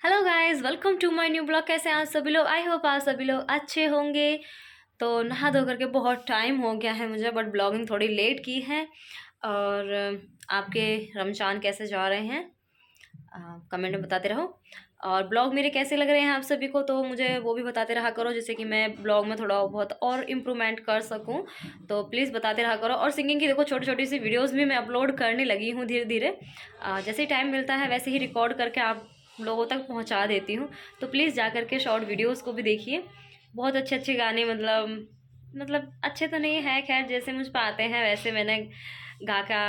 Hello guys, welcome to my new blog. कैसे हैं आप सभी लोग? आई होप आप सभी लोग अच्छे होंगे। तो नहा धो करके बहुत टाइम हो गया है मुझे, बट ब्लॉगिंग थोड़ी लेट की है। और आपके रमज़ान कैसे जा रहे हैं कमेंट में बताते रहो। और ब्लॉग मेरे कैसे लग रहे हैं आप सभी को, तो मुझे वो भी बताते रहा करो, जिससे कि मैं ब्लॉग में थोड़ा बहुत और इम्प्रूवमेंट कर सकूं। तो प्लीज़ बताते रहा करो। और सिंगिंग की देखो छोटी छोटी सी वीडियोस भी मैं अपलोड करने लगी हूँ धीरे धीरे। जैसे ही टाइम मिलता है वैसे ही रिकॉर्ड करके आप लोगों तक पहुँचा देती हूँ। तो प्लीज़ जा करके शॉर्ट वीडियोज़ को भी देखिए। बहुत अच्छे अच्छे गाने, मतलब अच्छे तो नहीं है, खैर जैसे मुझ पर आते हैं वैसे मैंने गा का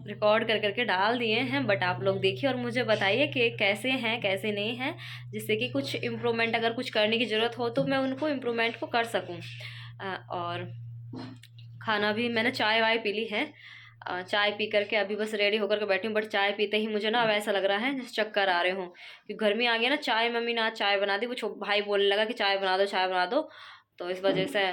रिकॉर्ड कर करके डाल दिए हैं। बट आप लोग देखिए और मुझे बताइए कि कैसे हैं कैसे नहीं हैं, जिससे कि कुछ इम्प्रूवमेंट अगर कुछ करने की ज़रूरत हो तो मैं उनको इम्प्रूवमेंट को कर सकूं। और खाना भी मैंने चाय वाय पी ली है। चाय पी करके अभी बस रेडी होकर के बैठी हूँ। बट चाय पीते ही मुझे ना अब ऐसा लग रहा है जैसे चक्कर आ रहे हों, कि गर्मी आ गई ना। चाय मम्मी ने आज चाय बना दी, वो भाई बोलने लगा कि चाय बना दो चाय बना दो। तो इस वजह से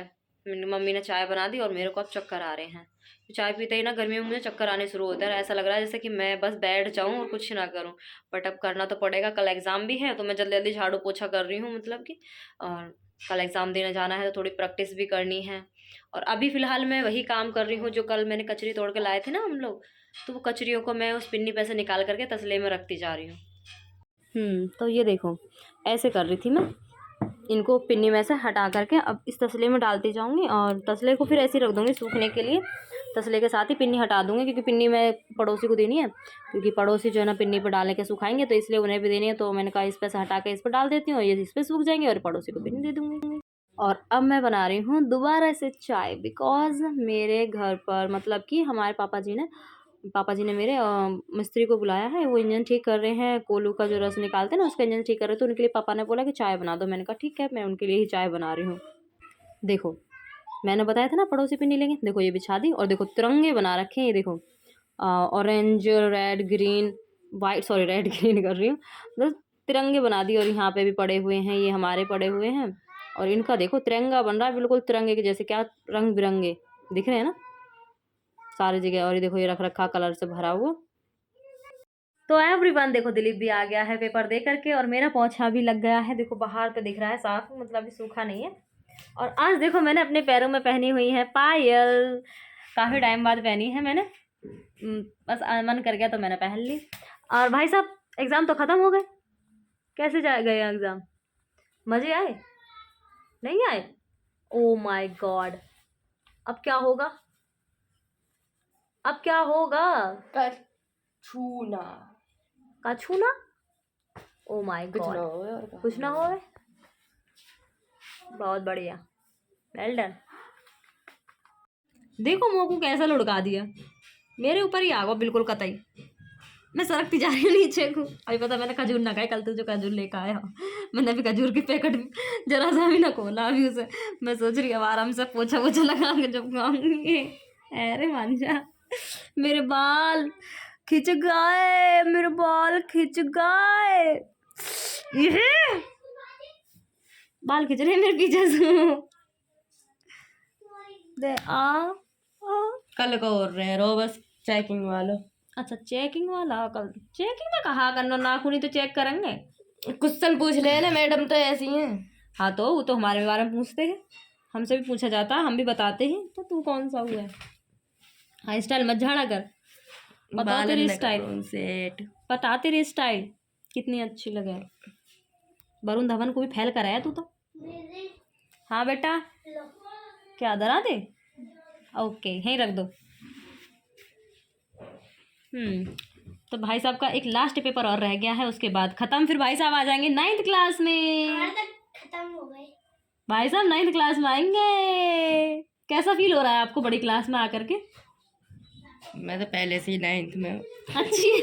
मम्मी ने चाय बना दी और मेरे को अब चक्कर आ रहे हैं। तो चाय पीते ही ना गर्मी में मुझे चक्कर आने शुरू होता है। ऐसा लग रहा है जैसे कि मैं बस बैठ जाऊँ और कुछ ना करूँ। बट अब करना तो पड़ेगा, कल एग्ज़ाम भी है तो मैं जल्दी जल्दी झाड़ू पोछा कर रही हूँ, मतलब कि। और कल एग्ज़ाम देने जाना है तो थोड़ी प्रैक्टिस भी करनी है। और अभी फ़िलहाल मैं वही काम कर रही हूँ जो कल मैंने कचरी तोड़ के लाए थे ना हम लोग। तो वो कचरियों को मैं उस पिन्नी पे से निकाल करके तसले में रखती जा रही हूँ। तो ये देखो ऐसे कर रही थी मैं। इनको पिन्नी में से हटा करके अब इस तसले में डालती जाऊंगी और तसले को फिर ऐसे ही रख दूंगी सूखने के लिए। तसले के साथ ही पिन्नी हटा दूंगी, क्योंकि पिन्नी मैं पड़ोसी को देनी है। क्योंकि पड़ोसी जो है ना पिन्नी पर डाल के सुखाएंगे, तो इसलिए उन्हें भी देनी है। तो मैंने कहा इस पर से हटा के इस पर डाल देती हूँ, ये इस पर सूख जाएंगे और पड़ोसी को पिन्नी दे दूंगी। और अब मैं बना रही हूँ दोबारा से चाय, बिकॉज़ मेरे घर पर मतलब कि हमारे पापा जी ने मेरे मिस्त्री को बुलाया है। वो इंजन ठीक कर रहे हैं, कोलू का जो रस निकालते हैं ना उसका इंजन ठीक कर रहे थे। तो उनके लिए पापा ने बोला कि चाय बना दो। मैंने कहा ठीक है, मैं उनके लिए ही चाय बना रही हूँ। देखो मैंने बताया था ना पड़ोसी पिन्नी लेंगे, देखो ये बिछा दी। और देखो तिरंगे बना रखे हैं, ये देखो orange red green white, sorry red green कर रही हूँ, मतलब तिरंगे बना दिए। और यहाँ पे भी पड़े हुए हैं, ये हमारे पड़े हुए हैं। और इनका देखो तिरंगा बन रहा है बिल्कुल तिरंगे के जैसे, क्या रंग बिरंगे दिख रहे हैं ना सारी जगह। और ये देखो ये रख रखा कलर से भरा हुआ। तो एवरीवन देखो दिलीप भी आ गया है पेपर दे करके, और मेरा पोंछा भी लग गया है। देखो बाहर पे दिख रहा है साफ, मतलब अभी सूखा नहीं है। और आज देखो मैंने अपने पैरों में पहनी हुई है पायल, काफ़ी टाइम बाद पहनी है मैंने। बस मन कर गया तो मैंने पहन ली। और भाई साहब एग्ज़ाम तो ख़त्म हो गए, कैसे जा गए एग्ज़ाम? मज़े आए? नहीं आए? ओ माय गॉड, अब क्या होगा? अब क्या होगा? छूना का छूना? ओ माय कुछ गॉड, ना हो और कुछ ना हो। बहुत बढ़िया, वेल डन। देखो मोकू कैसा लुढ़का दिया, मेरे ऊपर ही आ गया बिल्कुल कतई। मैं सरकती जा रही हूँ नीचे को। अभी पता मैंने खजूर ना खाए, कल तो जो खजूर लेकर आया मैंने अभी खजूर के पैकेट जरा सा भी ना खोला अभी उसे। मैं सोच रही हूँ आराम से पोछा वोछा लगा के जब खाऊंगी। अरे मान जा, मेरे बाल खिंच गए, मेरे बाल खिंच गए, ये बाल खिंच रहे हैं मेरे पीछे से। दे आ कल को और रहे रो बस चेकिंग वाला। अच्छा चेकिंग वाला, कल चेकिंग में कहा करना, नाखून ही तो चेक करेंगे। क्वेश्चन पूछ ले ना, मैडम तो ऐसी हैं। हाँ तो वो तो हमारे बारे में पूछते हैं, हमसे भी पूछा जाता है, हम भी बताते हैं। तो तू कौन सा हुआ है? हाँ स्टाइल मत झाड़ा कर, बता तेरी स्टाइल, सेट बता तेरी स्टाइल कितनी अच्छी लगे। वरुण धवन को भी फैल कर आया तू तो। हाँ बेटा, क्या डरा दे? ओके यहीं रख दो। तो भाई साहब का एक लास्ट पेपर और रह गया है, उसके बाद खत्म। फिर भाई साहब आ जाएंगे 9th क्लास में। खत्म हो गए भाई साहब 9th क्लास में आएंगे। कैसा फील हो रहा है आपको बड़ी क्लास में आकर के? मैं तो पहले से ही 9th में हूँ। अच्छी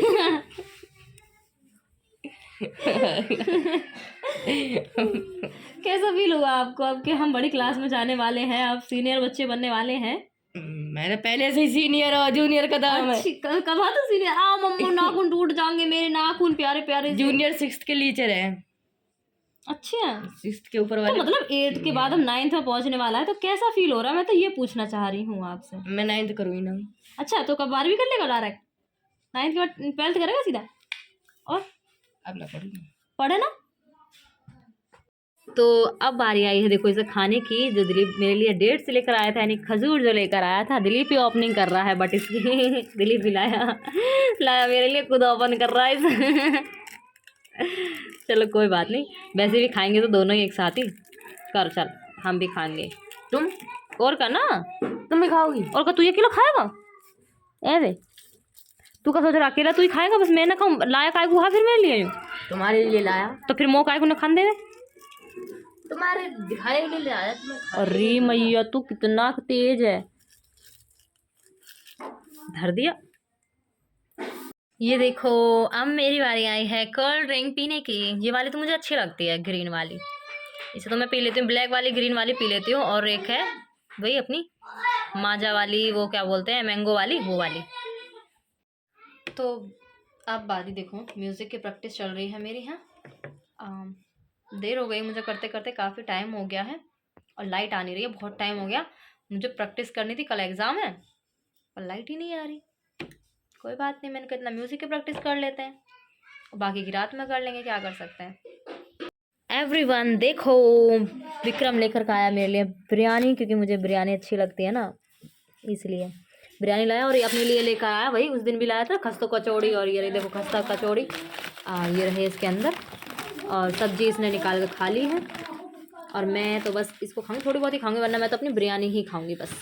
कैसा फील हुआ आपको अब कि हम बड़ी क्लास में जाने वाले हैं, अब सीनियर बच्चे बनने वाले हैं? मैं तो पहले से ही सीनियर और जूनियर का दाम है। कब तो सीनियर? आ मम्मू नाखून टूट जाएंगे मेरे, नाखून प्यारे प्यारे से। जूनियर 6th के टीचर है। अच्छा 6th के ऊपर तो वाले मतलब 8th के बाद हम 9th में पहुंचने वाला है, तो कैसा फील हो रहा है? मैं तो ये पूछना चाह रही हूँ आपसे। मैं 9th करूँगी ना। अच्छा तो कब 12वीं कर लेगा डायरेक्ट? 9th के बाद 12th करेगा सीधा? और अब ना पढ़ूंगी। पढ़े ना। तो अब बारी आई है देखो इसे खाने की, जो दिलीप मेरे लिए डेट से लेकर आया था, यानी खजूर जो लेकर आया था। दिलीप ही ओपनिंग कर रहा है, बट इसकी दिलीप ही लाया लाया मेरे लिए, खुद ओपन कर रहा है इसे चलो कोई बात नहीं, वैसे भी खाएंगे तो दोनों ही एक साथ ही। कर चल, हम भी खाएंगे। तुम और का ना, तुम भी खाओगी? और का तू ये किलो खाएगा? ए वे, तू का सोच रहा अकेला तू ही खाएगा बस, मैं ना खाऊं? लाया काय को, फिर मेरे लिए तुम्हारे लिए लाया, तो फिर मो काय को ना खान देवे? तुम्हारे दिखाने के लिए लाया, तुम्हें खाने के अरे लिए। मैया तू कितना तेज है। धर दिया। ये देखो, अब मेरी बारी आई है कोल्ड ड्रिंक पीने की। ये वाली तो मुझे अच्छी लगती है, ग्रीन वाली। इसे तो मैं पी लेती हूँ, ब्लैक वाली ग्रीन वाली पी लेती हूँ। और एक है वही अपनी माजा वाली, वो क्या बोलते हैं, मैंगो वाली, वो वाली। तो अब बारी देखो, म्यूज़िक की प्रैक्टिस चल रही है मेरी यहाँ। देर हो गई मुझे करते करते, काफ़ी टाइम हो गया है और लाइट आ नहीं रही है, बहुत टाइम हो गया। मुझे प्रैक्टिस करनी थी, कल एग्ज़ाम है और लाइट ही नहीं आ रही। कोई बात नहीं, मैंने कहा इतना म्यूज़िक की प्रैक्टिस कर लेते हैं और बाकी की रात में कर लेंगे, क्या कर सकते हैं। एवरीवन देखो, विक्रम लेकर के आया मेरे लिए बिरयानी, क्योंकि मुझे बिरयानी अच्छी लगती है ना, इसलिए बिरयानी लाया। और ये अपने लिए लेकर आया, वही उस दिन भी लाया था, खस्ता कचौड़ी। और ये देखो खस्ता कचौड़ी, ये रहे इसके अंदर। और सब्जी इसने निकाल कर खा ली है, और मैं तो बस इसको खाऊंगी, थोड़ी बहुत ही खाऊंगी, वरना मैं तो अपनी बिरयानी ही खाऊंगी बस।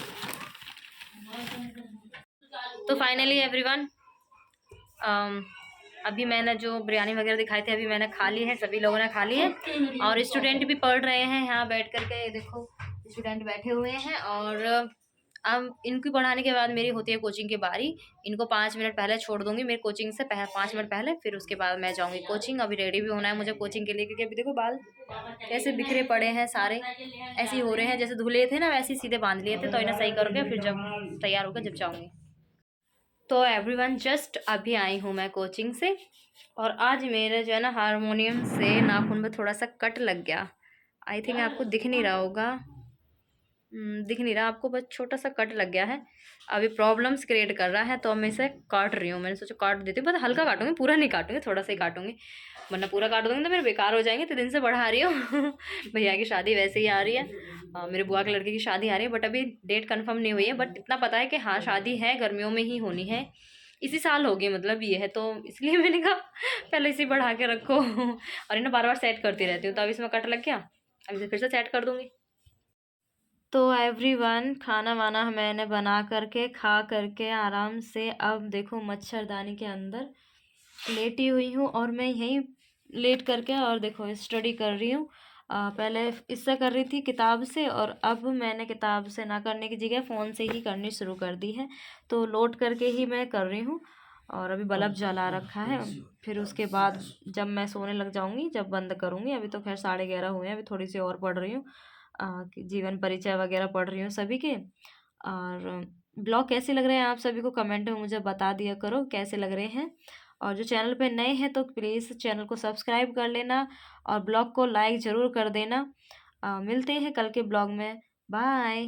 तो फाइनली एवरीवन, अभी मैंने जो बिरयानी वगैरह दिखाई थी, अभी मैंने खा ली है, सभी लोगों ने खा ली है। और स्टूडेंट भी पढ़ रहे हैं यहाँ बैठ करके, ये देखो स्टूडेंट बैठे हुए हैं। और अब इनकी पढ़ाने के बाद मेरी होती है कोचिंग की बारी। इनको 5 मिनट पहले छोड़ दूंगी, मेरी कोचिंग से 5 मिनट पहले, फिर उसके बाद मैं जाऊंगी कोचिंग। अभी रेडी भी होना है मुझे कोचिंग के लिए, क्योंकि अभी देखो बाल कैसे बिखरे पड़े हैं सारे, ऐसे ही हो रहे हैं, जैसे धुले थे ना वैसे ही सीधे बांध लिए थे। तो इन्हें सही करके फिर जब तैयार होकर जब जाऊँगी। तो एवरीवन जस्ट अभी आई हूँ मैं कोचिंग से, और आज मेरे जो है ना हारमोनियम से नाखून में थोड़ा सा कट लग गया। आई थिंक आपको दिख नहीं रहा होगा, दिख नहीं रहा आपको, बस छोटा सा कट लग गया है। अभी प्रॉब्लम्स क्रिएट कर रहा है, तो मैं इसे काट रही हूँ। मैंने सोचा काट देती हूँ, बस हल्का काटूंगी, पूरा नहीं काटूंगी, थोड़ा सा ही काटूंगी, वरना पूरा काट दूंगी तो मेरे बेकार हो जाएंगे। तो दिन से बढ़ा रही हूँ भैया की शादी वैसे ही आ रही है, मेरे बुआ के लड़के की शादी आ रही है, बट अभी डेट कंफर्म नहीं हुई है। बट इतना पता है कि हाँ शादी है, गर्मियों में ही होनी है, इसी साल होगी, मतलब ये है। तो इसलिए मैंने कहा पहले इसे बढ़ा के रखो और इन्हें बार बार सेट करती रहती हूँ। तो अब इसमें कट लग गया, अब इसे फिर से सेट कर दूँगी। तो एवरीवन, खाना वाना मैंने बना करके खा करके आराम से, अब देखो मच्छरदानी के अंदर लेटी हुई हूँ, और मैं यहीं लेट करके और देखो स्टडी कर रही हूँ। पहले इससे कर रही थी किताब से, और अब मैंने किताब से ना करने की जगह फ़ोन से ही करनी शुरू कर दी है। तो लोड करके ही मैं कर रही हूँ, और अभी बल्ब जला रखा है। फिर उसके बाद जब मैं सोने लग जाऊँगी, जब बंद करूँगी, अभी तो खैर 11:30 हुए हैं, अभी थोड़ी सी और पढ़ रही हूँ, जीवन परिचय वगैरह पढ़ रही हूँ सभी के। और ब्लॉग कैसे लग रहे हैं आप सभी को कमेंट में मुझे बता दिया करो कैसे लग रहे हैं। और जो चैनल पे नए हैं तो प्लीज़ चैनल को सब्सक्राइब कर लेना, और ब्लॉग को लाइक ज़रूर कर देना। मिलते हैं कल के ब्लॉग में, बाय।